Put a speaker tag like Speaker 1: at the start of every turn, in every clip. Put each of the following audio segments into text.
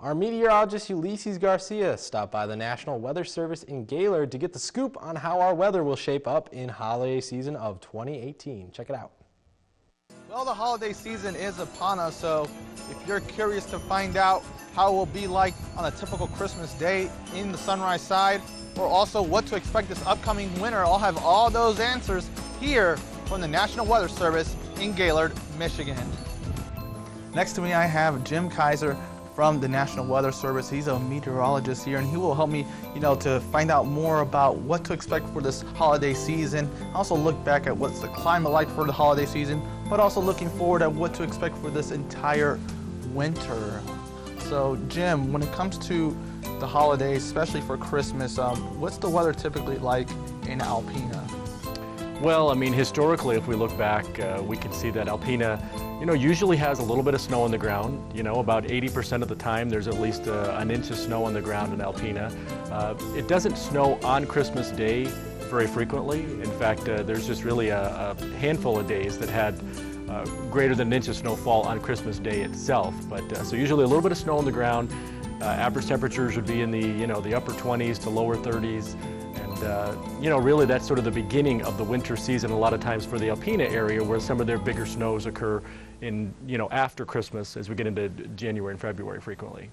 Speaker 1: Our meteorologist Ulysses Garcia stopped by the National Weather Service in Gaylord to get the scoop on how our weather will shape up in holiday season of 2018. Check it out.
Speaker 2: Well, the holiday season is upon us, so if you're curious to find out how it will be like on a typical Christmas day in the Sunrise Side, or also what to expect this upcoming winter, I'll have all those answers here from the National Weather Service in Gaylord, Michigan. Next to me I have Jim Kaiser from the National Weather Service. He's a meteorologist here, and he will help me, to find out more about what to expect for this holiday season. Also look back at what's the climate like for the holiday season, but also looking forward at what to expect for this entire winter. So Jim, when it comes to the holidays, especially for Christmas, what's the weather typically like in Alpena?
Speaker 3: Well, I mean, historically, if we look back, we can see that Alpena, usually has a little bit of snow on the ground. About 80% of the time, there's at least an inch of snow on the ground in Alpena. It doesn't snow on Christmas Day very frequently. In fact, there's just really a handful of days that had greater than an inch of snowfall on Christmas Day itself. But so usually a little bit of snow on the ground. Average temperatures would be in the upper 20s to lower 30s. Really that's sort of the beginning of the winter season a lot of times for the Alpena area, where some of their bigger snows occur in, after Christmas as we get into January and February frequently.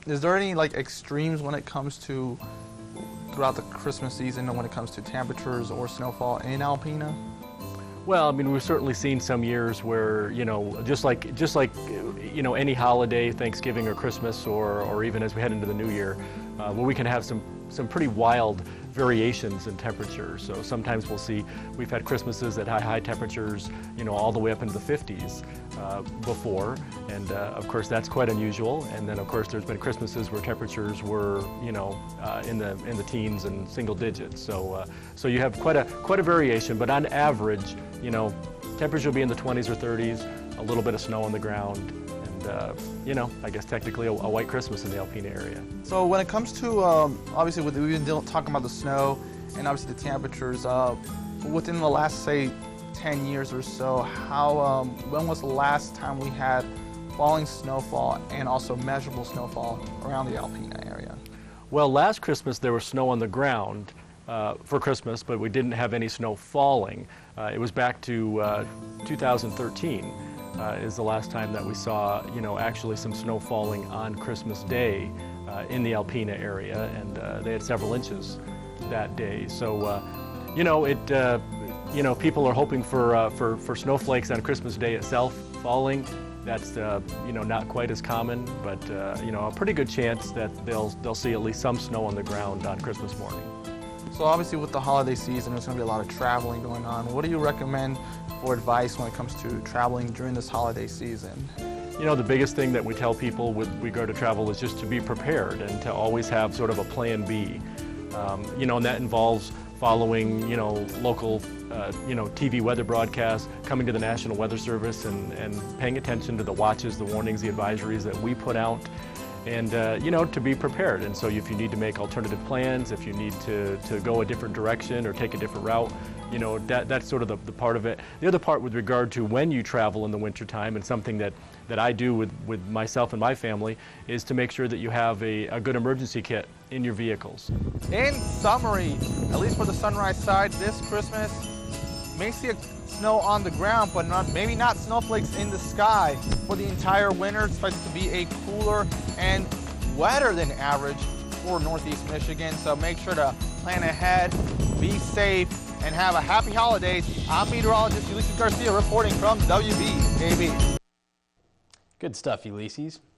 Speaker 2: Is there any extremes when it comes to throughout the Christmas season and when it comes to temperatures or snowfall in Alpena?
Speaker 3: Well, I mean, we've certainly seen some years where, just like any holiday, Thanksgiving or Christmas, or even as we head into the new year, where we can have some pretty wild variations in temperatures. So sometimes we've had Christmases at high temperatures, all the way up into the 50s before, and of course that's quite unusual. And then of course there's been Christmases where temperatures were, in the teens and single digits. So you have quite a variation, but on average, temperatures will be in the 20s or 30s, a little bit of snow on the ground, and I guess technically a white Christmas in the Alpena area.
Speaker 2: So when it comes to, obviously we've been talking about the snow and obviously the temperatures, within the last, say, 10 years or so, when was the last time we had falling snowfall and also measurable snowfall around the Alpena area?
Speaker 3: Well, last Christmas there was snow on the ground for Christmas, but we didn't have any snow falling. It was back to 2013. Is the last time that we saw, actually some snow falling on Christmas Day in the Alpena area, and they had several inches that day. So, people are hoping for snowflakes on Christmas Day itself falling. That's not quite as common, but a pretty good chance that they'll see at least some snow on the ground on Christmas morning.
Speaker 2: So obviously with the holiday season, there's going to be a lot of traveling going on. What do you recommend for advice when it comes to traveling during this holiday season?
Speaker 3: The biggest thing that we tell people with regard to travel is just to be prepared and to always have sort of a plan B. And that involves following, local, TV weather broadcasts, coming to the National Weather Service and paying attention to the watches, the warnings, the advisories that we put out. And, to be prepared. And so if you need to make alternative plans, if you need to go a different direction or take a different route, that's sort of the part of it. The other part with regard to when you travel in the wintertime, and something that I do with myself and my family, is to make sure that you have a good emergency kit in your vehicles.
Speaker 2: In summary, at least for the Sunrise Side, this Christmas, may see snow on the ground, but maybe not snowflakes in the sky. For the entire winter, it's expected to be a cooler and wetter than average for Northeast Michigan. So make sure to plan ahead, be safe, and have a happy holidays. I'm meteorologist Ulysses Garcia reporting from WBAB.
Speaker 1: Good stuff, Ulysses.